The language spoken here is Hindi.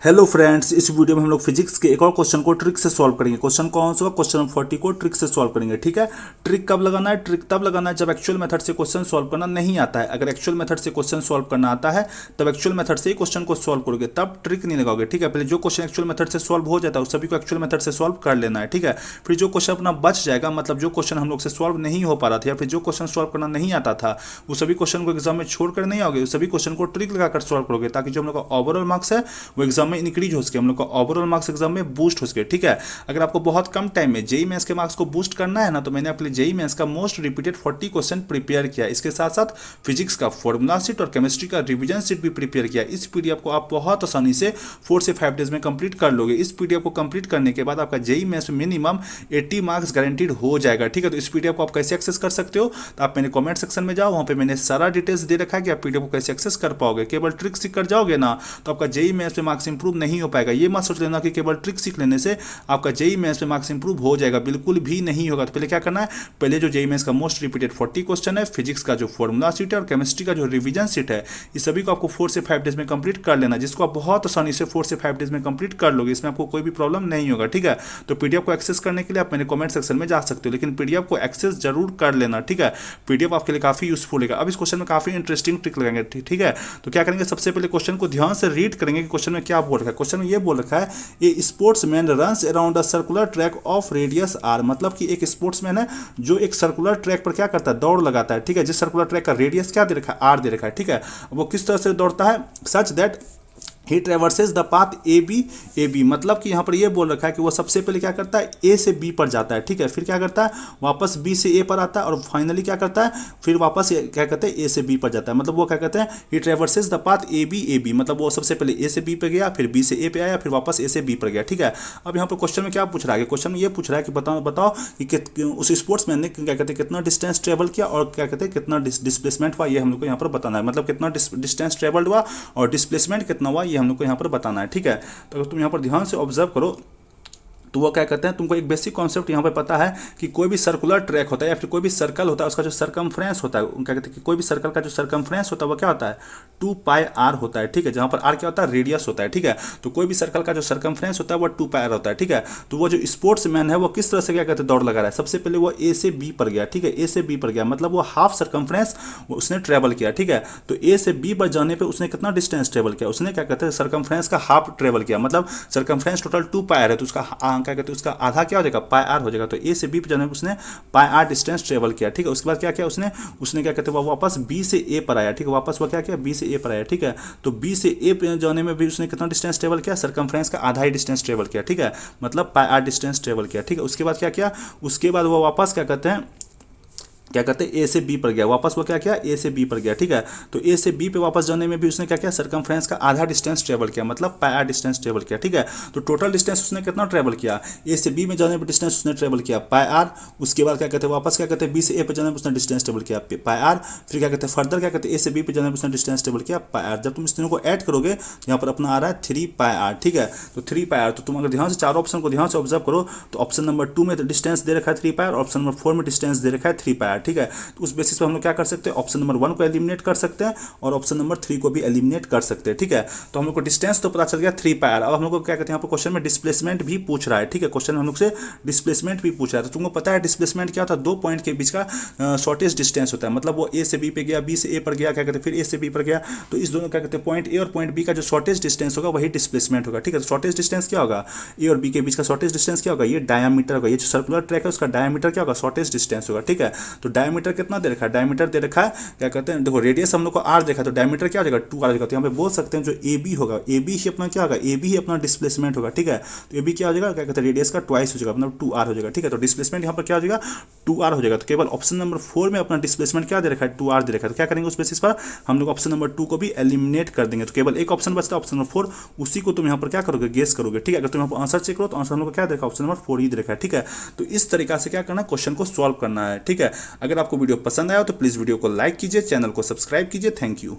हेलो फ्रेंड्स, इस वीडियो में हम लोग फिजिक्स के एक और क्वेश्चन को ट्रिक से सॉल्व करेंगे। क्वेश्चन कौन सा? क्वेश्चन नंबर 40 को ट्रिक से सॉल्व करेंगे। ठीक है, ट्रिक कब लगाना है? ट्रिक तब लगाना है जब एक्चुअल मेथड से क्वेश्चन सॉल्व करना नहीं आता है। अगर एक्चुअल मेथड से क्वेश्चन सॉल्व करना आता है तब एक्चुअल मेथड से ही क्वेश्चन को सॉल्व करोगे, तब ट्रिक नहीं लगाओगे। ठीक है, पहले जो क्वेश्चन एक्चुअल मेथड से सॉल्व हो जाता है उस सभी को एक्चुअल मेथड से सॉल्व कर लेना है। ठीक है, फिर जो क्वेश्चन अपना बच जाएगा, मतलब जो क्वेश्चन हम लोग से सॉल्व नहीं हो पा रहा था या फिर जो क्वेश्चन सॉल्व करना नहीं आता था, वो सभी क्वेश्चन को एग्जाम में छोड़कर नहीं आओगे, उस सभी क्वेश्चन को ट्रिक लगाकर सॉल्व करोगे, ताकि जो हम लोग का ओवरऑल मार्क्स है वो एग्जाम में इंक्रीज हो सके, हम लोग का ओवरऑल मार्क्स एग्जाम में बूस्ट हो सके। ठीक है, अगर आपको बहुत कम टाइम में जेई मेंस के मार्क्स को बूस्ट करना है ना, तो मैंने आपके लिए जेई मेंस का मोस्ट रिपीटेड 40 क्वेश्चन प्रिपेयर किया। इसके साथ साथ फिजिक्स का फॉर्मूला सीट और केमिस्ट्री का रिवीजन सीट भी प्रिपेयर किया। इस पीडीएफ को आप बहुत आसानी से 4 से 5 डेज में कंप्लीट कर लोगे। इस पीडीएफ को कंप्लीट करने के बाद आपका जेई मेंस में मिनिमम 80 मार्क्स गारंटीड हो जाएगा। ठीक है, तो इस पीडीएफ को आप कैसे एक्सेस कर सकते हो? तो आप मेरे कमेंट सेक्शन में जाओ, वहां पे मैंने सारा डिटेल्स दे रखा है कि आप पीडीएफ को कैसे एक्सेस कर पाओगे। केवल ट्रिक सीख कर जाओगे ना तो आपका जेई मेंस में मार्क्स इंप्रूव नहीं हो पाएगा। ये मत सोच लेना कि केवल ट्रिक सीख लेने से आपका जेई मेंस में मार्क्स इंप्रूव हो जाएगा, बिल्कुल भी नहीं होगा। तो पहले क्या करना है? पहले जो जेई मेंस का मोस्ट रिपीटेड 40 क्वेश्चन है, फिजिक्स का जो फॉर्मूला सीट है और केमिस्ट्री का जो रिवीजन सीट है, इस सभी को आपको 4 से 5 डेज में कंप्लीट कर लेना, जिसको आप बहुत आसानी से 4 से 5 डेज में कंप्लीट कर लोगे। इसमें आपको कोई भी प्रॉब्लम नहीं होगा। ठीक है, तो पीडीएफ को एक्सेस करने के लिए आप मेरे कमेंट सेक्शन में जा सकते हो, लेकिन पीडीएफ को एक्सेस जरूर कर लेना। ठीक है, पीडीएफ आपके लिए काफी यूजफुल है। अब इस क्वेश्चन में काफी इंटरेस्टिंग ट्रिक लगाएंगे। ठीक है, तो क्या करेंगे? सबसे पहले क्वेश्चन को ध्यान से रीड करेंगे कि क्वेश्चन में क्या बोल रखा है। क्वेश्चन में ये बोल रखा है, a sportsman runs around a circular track of radius R. मतलब कि एक स्पोर्ट्समैन है जो एक सर्कुलर ट्रैक पर क्या करता है? दौड़ लगाता है। ठीक है, जिस सर्कुलर ट्रैक का रेडियस क्या दे रखा है? आर दे रखा है। ठीक है, वो किस तरह से दौड़ता है? Such that he traverses the path A B. मतलब कि यहाँ पर ये बोल रखा है कि वो सबसे पहले क्या करता है? ए से बी पर जाता है। ठीक है, फिर क्या करता है? वापस बी से ए पर आता है और फाइनली क्या करता है? फिर वापस क्या कहते हैं? ए से बी पर जाता है। मतलब वो क्या कहते हैं? ही traverses the path A B. मतलब वो सबसे पहले ए से बी पे गया, फिर बी से ए पे आया, फिर वापस ए से बी पर गया। ठीक है, अब यहाँ पर क्वेश्चन में क्या पूछ रहा है? क्वेश्चन में ये पूछ रहा है कि बताओ कि उस स्पोर्ट्समैन ने क्या कहते हैं कितना डिस्टेंस ट्रेवल किया और क्या कहते हैं कितना डिस्प्लेसमेंट हुआ, ये हम लोग को यहाँ पर बताना है। मतलब कितना डिस्टेंस ट्रेवल्ड हुआ और डिस्प्लेसमेंट कितना हुआ, ये हम लोग को यहाँ पर बताना है। ठीक है, तो अगर तुम यहाँ पर ध्यान से ऑब्जर्व करो तो वो क्या कहते हैं, तुमको एक बेसिक कॉन्सेप्ट यहाँ पे पता है कि कोई भी सर्कुलर ट्रैक होता है या फिर कोई भी सर्कल होता है, उसका जो सरकमफ्रेंस होता है, क्या कहते हैं कि कोई भी सर्कल का जो सरकमफ्रेंस होता है वो क्या होता है? 2 पाई आर होता है। ठीक है, जहाँ पर आर क्या होता है? रेडियस होता है। ठीक है, तो कोई भी सर्कल का जो सरकमफ्रेंस होता है वो 2 पाई आर होता है। ठीक है, तो वो जो स्पोर्ट्समैन है वो किस तरह से क्या कहते हैं? दौड़ लगा रहा है। सबसे पहले वो ए से बी पर गया। ठीक है, ए से बी पर गया मतलब वो हाफ सरकमफ्रेंस उसने ट्रेवल किया। ठीक है, तो ए से बी पर जाने पर उसने कितना डिस्टेंस ट्रेवल किया? उसने क्या कहते हैं? सरकमफ्रेंस का हाफ ट्रेवल किया। मतलब सरकमफ्रेंस टोटल 2 पाई आर है, तो उसका क्या कहते हैं? उसका आधा क्या हो जाएगा? पाई आर हो जाएगा। तो ए से बी पे जाने में उसने पाई आर डिस्टेंस ट्रेवल किया। ठीक है, उसके बाद क्या किया उसने क्या कहते हैं? वापस बी से ए पर आया। ठीक है, वापस वो क्या किया? बी से ए पर आया। ठीक है, तो बी से ए पे जाने में भी उसने कितना डिस्टेंस ट्रेवल किया? सरकमफ्रेंस का आधा ही डिस्टेंस ट्रेवल किया। ठीक है, मतलब पाई आर डिस्टेंस ट्रेवल किया। ठीक है, उसके बाद क्या किया? उसके बाद वो वापस क्या कहते हैं ए से बी पर गया। वापस वो क्या किया? ए से बी पर गया। ठीक है, तो ए से बी पे वापस जाने में भी उसने क्या किया? सरकमफ्रेंस का आधा डिस्टेंस ट्रेवल किया, मतलब पाई आर डिस्टेंस ट्रेवल किया। ठीक है, तो टोटल डिस्टेंस उसने कितना ट्रेवल किया? ए से बी में जाने पर डिस्टेंस उसने ट्रेवल किया पाई आर। उसके बाद क्या कहते हैं? वापस क्या कहते हैं? बी से ए पे जाने पर उसने डिस्टेंस ट्रेवल किया पाई आर। फिर क्या कहते हैं? फर्दर क्या कहते हैं? ए से बी पे जाने पर उसने डिस्टेंस ट्रेवल किया पाई आर। जब तुम इस तीनों को ऐड करोगे यहाँ पर अपना आ रहा है 3 पाई आर। ठीक है, तो 3 पाई आर। तो तुम अगर ध्यान से चारों ऑप्शन को ध्यान से ऑब्जर्व करो तो ऑप्शन नंबर 2 में डिस्टेंस दे रखा है 3 पाई आर और ऑप्शन नंबर 4 में डिस्टेंस दे रखा है 3 पाई आर। ठीक है, तो उस बेसिस पर हम लोग क्या कर सकते हैं? ऑप्शन नंबर 1 को एलिमिनेट कर सकते हैं और ऑप्शन नंबर 3 को भी एलिमिनेट कर सकते हैं। ठीक है, तो हम लोग को डिस्टेंस तो पता चल गया 3 पाई आर। अब हम लोग को क्या कहते हैं? यहाँ पर क्वेश्चन में डिस्प्लेसमेंट भी पूछ रहा है। ठीक है, क्वेश्चन हम लोग से डिस्प्लेसमेंट भी पूछ रहा है। तो तुमको पता है डिस्प्लेसमेंट क्या होता है? 2 पॉइंट के बीच का शॉर्टेस्ट डिस्टेंस होता है। मतलब वो ए से बी पे गया, बी से ए पर गया, क्या कहते हैं? फिर ए से बी पर गया, तो इस दोनों क्या कहते हैं? पॉइंट ए और पॉइंट बी का जो शॉर्टेस्ट डिस्टेंस होगा वही डिस्प्लेसमेंट होगा। ठीक है, तो शॉर्टेस्ट डिस्टेंस क्या होगा? ए और बी के बीच का शॉर्टेस्ट डिस्टेंस क्या होगा? ये डायमीटर होगा। ये जो सर्कुलर ट्रैक है उसका डायमीटर क्या होगा? शॉर्टेस्ट डिस्टेंस होगा। ठीक है, तो डायमीटर कितना दे रखा है? डायमीटर दे रखा है क्या कहते हैं? देखो रेडियस हम लोग को आर देखा, तो डायमीटर क्या हो जाएगा? 2 आर हो जाएगा। तो यहाँ पे बोल सकते हैं जो ए बी होगा, ए बी ही अपना क्या होगा? ए बी ही अपना डिस्प्लेसमेंट होगा। ठीक है, तो ए बी क्या हो जाएगा? क्या कहते हैं? रेडियस का ट्वाइस हो जाएगा, मतलब 2 आर हो जाएगा। ठीक है, तो डिस्प्लेसमेंट यहाँ पर क्या हो जाएगा? 2 आर हो जाएगा। तो केवल ऑप्शन नंबर 4 में अपना डिस्प्लेसमेंट क्या दे रखा है? 2 आर दे रखा है। तो क्या करेंगे उस बेसिस पर? हम लोग ऑप्शन नंबर 2 को भी एलिमिनेट कर देंगे। तो केवल एक ऑप्शन बचता है ऑप्शन नंबर 4, उसी को तुम यहाँ पर क्या करोगे? गेस करोगे। ठीक है, अगर तुम यहाँ पर आंसर चेक करो तो आंसर हम लोग को क्या देखा? ऑप्शन नंबर 4 ही देखा है। ठीक है, तो इस तरीका से क्या करना है? क्वेश्चन को सॉल्व करना है। ठीक है, अगर आपको वीडियो पसंद आया तो प्लीज वीडियो को लाइक कीजिए, चैनल को सब्सक्राइब कीजिए। Thank you.